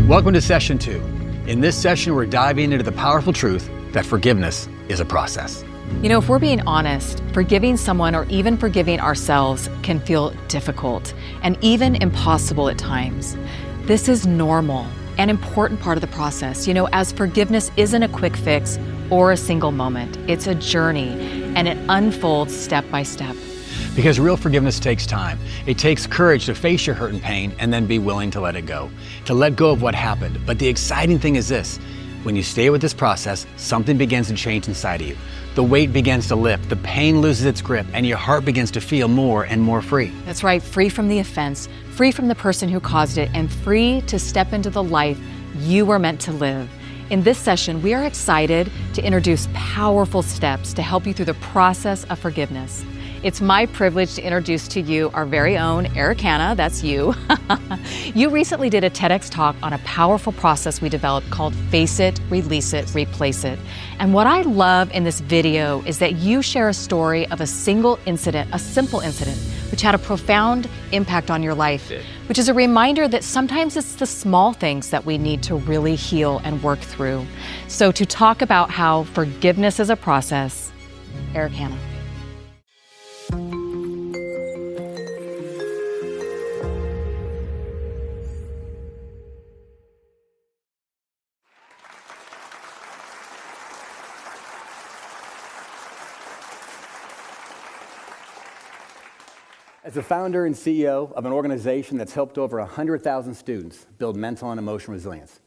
Welcome to session 2. In this session, we're diving into the powerful truth that forgiveness is a process. You know, if we're being honest, forgiving someone or even forgiving ourselves can feel difficult and even impossible at times. This is normal, an important part of the process. You know, as forgiveness isn't a quick fix or a single moment, it's a journey and it unfolds step by step. Because real forgiveness takes time. It takes courage to face your hurt and pain and then be willing to let it go, to let go of what happened. But the exciting thing is this: when you stay with this process, something begins to change inside of you. The weight begins to lift, the pain loses its grip, and your heart begins to feel more and more free. That's right, free from the offense, free from the person who caused it, and free to step into the life you were meant to live. In this session, we are excited to introduce powerful steps to help you through the process of forgiveness. It's my privilege to introduce to you our very own Eric Hanna, that's you. You recently did a Tedx talk on a powerful process we developed called Face It, Release It, Replace It. And what I love in this video is that you share a story of a single incident, a simple incident, which had a profound impact on your life, which is a reminder that sometimes it's the small things that we need to really heal and work through. So to talk about how forgiveness is a process, Eric Hanna. As the founder and CEO of an organization that's helped over 100,000 students build mental and emotional resilience,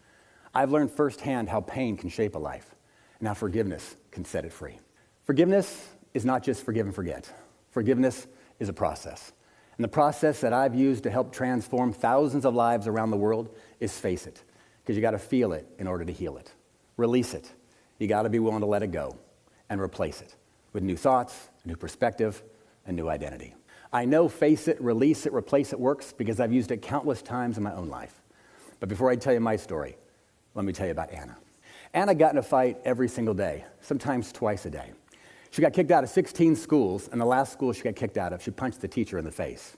I've learned firsthand how pain can shape a life and how forgiveness can set it free. Forgiveness is not just forgive and forget. Forgiveness is a process. And the process that I've used to help transform thousands of lives around the world is face it, because you got to feel it in order to heal it. Release it. You got to be willing to let it go and replace it with new thoughts, a new perspective, a new identity. I know face it, release it, replace it works because I've used it countless times in my own life. But before I tell you my story, let me tell you about Anna. Anna got in a fight every single day, sometimes twice a day. She got kicked out of 16 schools, and the last school she got kicked out of, she punched the teacher in the face.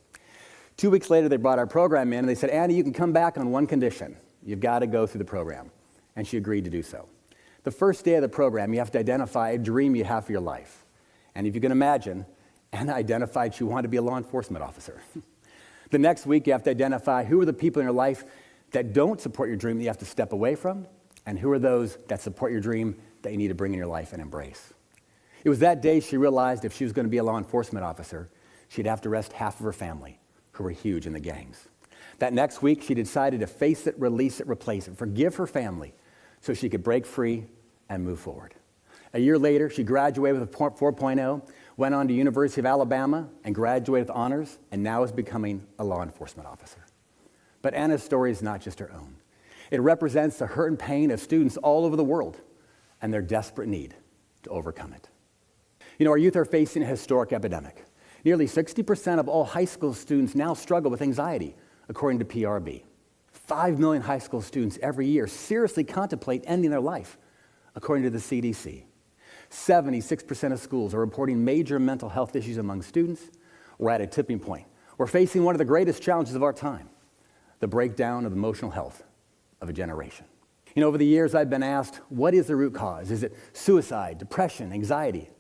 2 weeks later, they brought our program in, and they said, Anna, you can come back on one condition. You've got to go through the program. And she agreed to do so. The first day of the program, you have to identify a dream you have for your life. And if you can imagine, Anna identified she wanted to be a law enforcement officer. The next week, you have to identify who are the people in your life that don't support your dream that you have to step away from, and who are those that support your dream that you need to bring in your life and embrace. It was that day she realized if she was going to be a law enforcement officer, she'd have to arrest half of her family, who were huge in the gangs. That next week, she decided to face it, release it, replace it, forgive her family so she could break free and move forward. A year later, she graduated with a 4.0, went on to University of Alabama and graduated with honors, and now is becoming a law enforcement officer. But Anna's story is not just her own. It represents the hurt and pain of students all over the world and their desperate need to overcome it. You know, our youth are facing a historic epidemic. Nearly 60% of all high school students now struggle with anxiety, according to PRB. 5 million high school students every year seriously contemplate ending their life, according to the CDC. 76% of schools are reporting major mental health issues among students. We're at a tipping point. We're facing one of the greatest challenges of our time, the breakdown of emotional health of a generation. You know, over the years, I've been asked, what is the root cause? Is it suicide, depression, anxiety?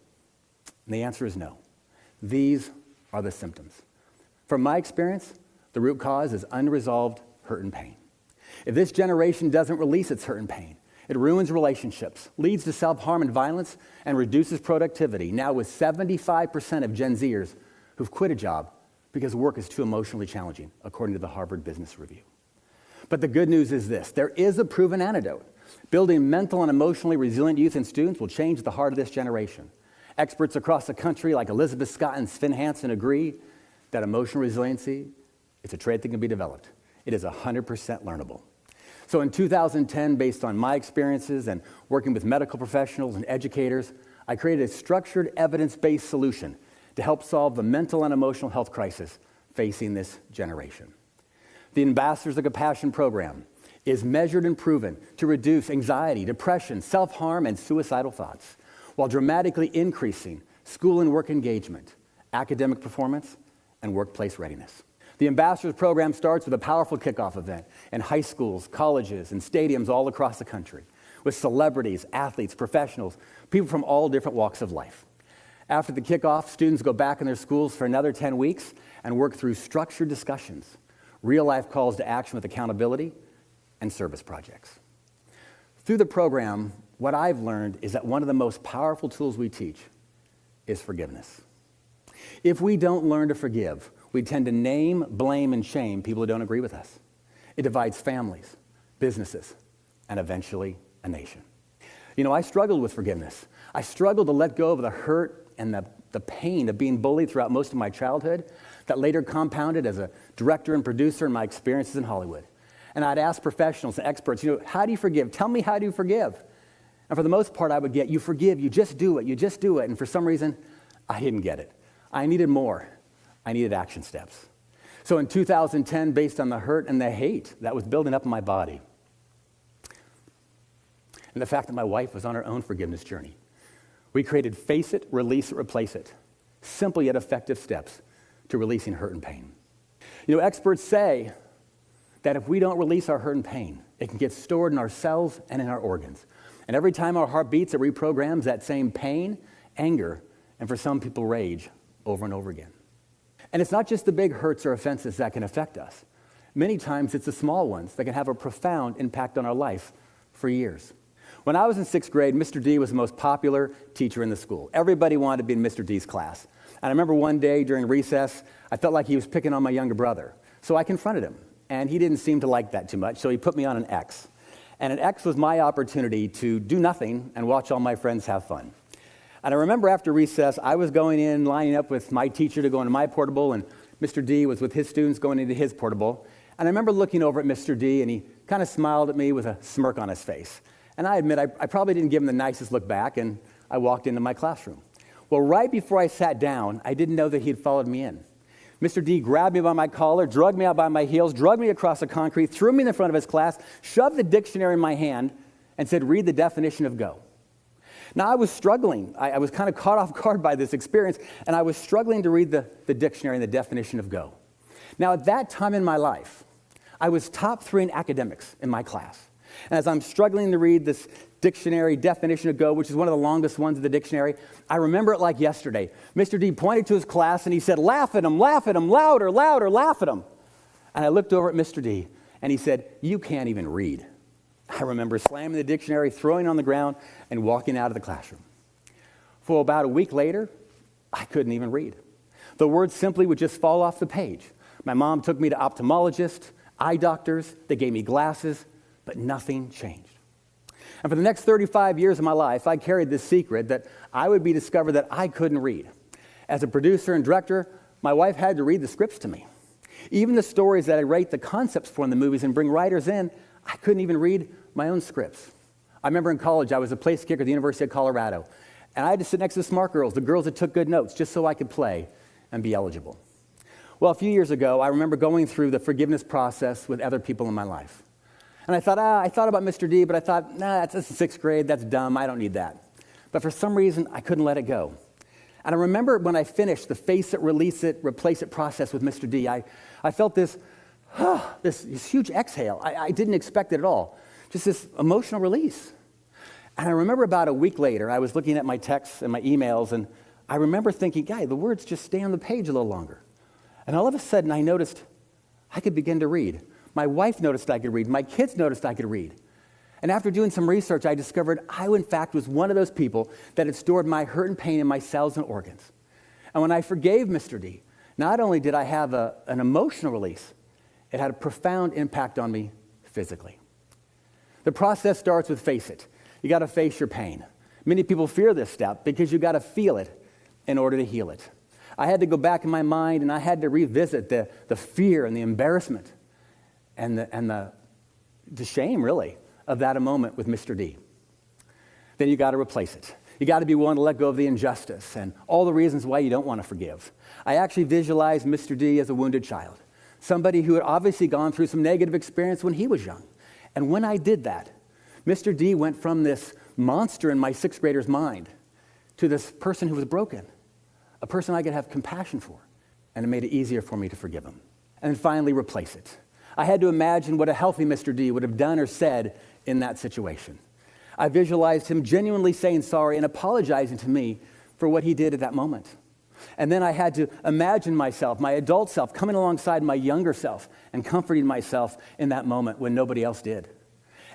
And the answer is no. These are the symptoms. From my experience, the root cause is unresolved hurt and pain. If this generation doesn't release its hurt and pain, it ruins relationships, leads to self-harm and violence, and reduces productivity. Now with 75% of Gen Zers who've quit a job because work is too emotionally challenging, according to the Harvard Business Review. But the good news is this: there is a proven antidote. Building mental and emotionally resilient youth and students will change the heart of this generation. Experts across the country like Elizabeth Scott and Sven Hansen agree that emotional resiliency is a trait that can be developed. It is 100% learnable. So in 2010, based on my experiences and working with medical professionals and educators, I created a structured, evidence-based solution to help solve the mental and emotional health crisis facing this generation. The Ambassadors of Compassion program is measured and proven to reduce anxiety, depression, self-harm, and suicidal thoughts, while dramatically increasing school and work engagement, academic performance, and workplace readiness. The Ambassadors Program starts with a powerful kickoff event in high schools, colleges, and stadiums all across the country with celebrities, athletes, professionals, people from all different walks of life. After the kickoff, students go back in their schools for another 10 weeks and work through structured discussions, real-life calls to action with accountability, and service projects. Through the program, what I've learned is that one of the most powerful tools we teach is forgiveness. If we don't learn to forgive, we tend to name, blame, and shame people who don't agree with us. It divides families, businesses, and eventually a nation. You know, I struggled with forgiveness. I struggled to let go of the hurt and the pain of being bullied throughout most of my childhood that later compounded as a director and producer in my experiences in Hollywood. And I'd ask professionals and experts, how do you forgive? Tell me, how do you forgive? And for the most part, I would get, you forgive, you just do it, you just do it. And for some reason, I didn't get it. I needed more. I needed action steps. So in 2010, based on the hurt and the hate that was building up in my body, and the fact that my wife was on her own forgiveness journey, we created Face It, Release It, Replace It. Simple yet effective steps to releasing hurt and pain. Experts say that if we don't release our hurt and pain, it can get stored in our cells and in our organs. And every time our heart beats, it reprograms that same pain, anger, and for some people, rage over and over again. And it's not just the big hurts or offenses that can affect us. Many times it's the small ones that can have a profound impact on our life for years. When I was in 6th grade, Mr. D was the most popular teacher in the school. Everybody wanted to be in Mr. D's class. And I remember one day during recess, I felt like he was picking on my younger brother. So I confronted him, and he didn't seem to like that too much, so he put me on an X. And an X was my opportunity to do nothing and watch all my friends have fun. And I remember after recess, I was going in, lining up with my teacher to go into my portable, and Mr. D was with his students going into his portable. And I remember looking over at Mr. D, and he kind of smiled at me with a smirk on his face. And I admit, I probably didn't give him the nicest look back, and I walked into my classroom. Well, right before I sat down, I didn't know that he had followed me in. Mr. D grabbed me by my collar, dragged me out by my heels, dragged me across the concrete, threw me in the front of his class, shoved the dictionary in my hand, and said, "Read the definition of go." Now, I was struggling. I was kind of caught off guard by this experience, and I was struggling to read the dictionary and the definition of go. Now, at that time in my life, I was top 3 in academics in my class. And as I'm struggling to read this dictionary definition of go, which is one of the longest ones of the dictionary, I remember it like yesterday. Mr. D pointed to his class, and he said, laugh at him, louder, louder, laugh at him. And I looked over at Mr. D, and he said, "You can't even read." I remember slamming the dictionary, throwing it on the ground, and walking out of the classroom. For about a week later, I couldn't even read. The words simply would just fall off the page. My mom took me to ophthalmologists, eye doctors, they gave me glasses, but nothing changed. And for the next 35 years of my life, I carried this secret that I would be discovered that I couldn't read. As a producer and director, my wife had to read the scripts to me. Even the stories that I write the concepts for in the movies and bring writers in, I couldn't even read my own scripts. I remember in college, I was a place kicker at the University of Colorado, and I had to sit next to the smart girls, the girls that took good notes, just so I could play and be eligible. Well, a few years ago, I remember going through the forgiveness process with other people in my life. And I thought about Mr. D, but I thought, that's 6th grade, that's dumb, I don't need that. But for some reason, I couldn't let it go. And I remember when I finished the Face It, Release It, Replace It process with Mr. D, I felt this huge exhale. I didn't expect it at all. Just this emotional release. And I remember about a week later, I was looking at my texts and my emails, and I remember thinking, the words just stay on the page a little longer. And all of a sudden, I noticed I could begin to read. My wife noticed I could read. My kids noticed I could read. And after doing some research, I discovered I, in fact, was one of those people that had stored my hurt and pain in my cells and organs. And when I forgave Mr. D, not only did I have an emotional release, it had a profound impact on me physically. The process starts with face it. You got to face your pain. Many people fear this step because you got to feel it in order to heal it. I had to go back in my mind and I had to revisit the fear and the embarrassment and the shame, really, of that moment with Mr. D. Then you got to replace it. You got to be willing to let go of the injustice and all the reasons why you don't want to forgive. I actually visualized Mr. D as a wounded child, somebody who had obviously gone through some negative experience when he was young. And when I did that, Mr. D went from this monster in my 6th grader's mind to this person who was broken, a person I could have compassion for, and it made it easier for me to forgive him. and then finally replace it. I had to imagine what a healthy Mr. D would have done or said in that situation. I visualized him genuinely saying sorry and apologizing to me for what he did at that moment. And then I had to imagine myself, my adult self, coming alongside my younger self and comforting myself in that moment when nobody else did.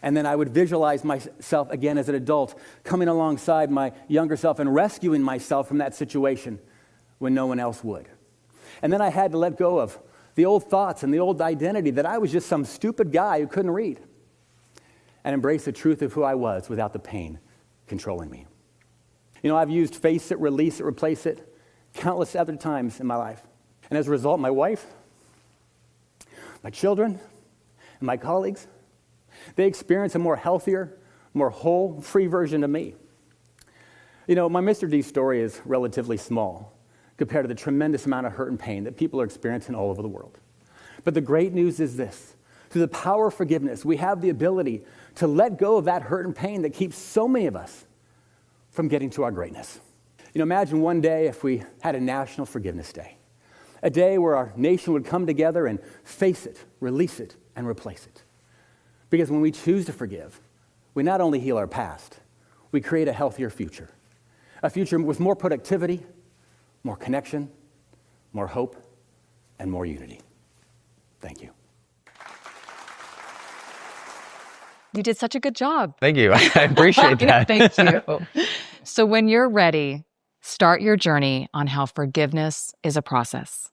And then I would visualize myself again as an adult, coming alongside my younger self and rescuing myself from that situation when no one else would. And then I had to let go of the old thoughts and the old identity that I was just some stupid guy who couldn't read, and embrace the truth of who I was without the pain controlling me. You know, I've used face it, release it, replace it countless other times in my life. And as a result, my wife, my children, and my colleagues, they experience a more healthier, more whole, free version of me. You know, my Mr. D story is relatively small compared to the tremendous amount of hurt and pain that people are experiencing all over the world. But the great news is this: through the power of forgiveness, we have the ability to let go of that hurt and pain that keeps so many of us from getting to our greatness. You know, imagine one day if we had a National Forgiveness Day, a day where our nation would come together and face it, release it, and replace it. Because when we choose to forgive, we not only heal our past, we create a healthier future. A future with more productivity, more connection, more hope, and more unity. Thank you. You did such a good job. Thank you. I appreciate that. Thank you. So when you're ready, start your journey on how forgiveness is a process.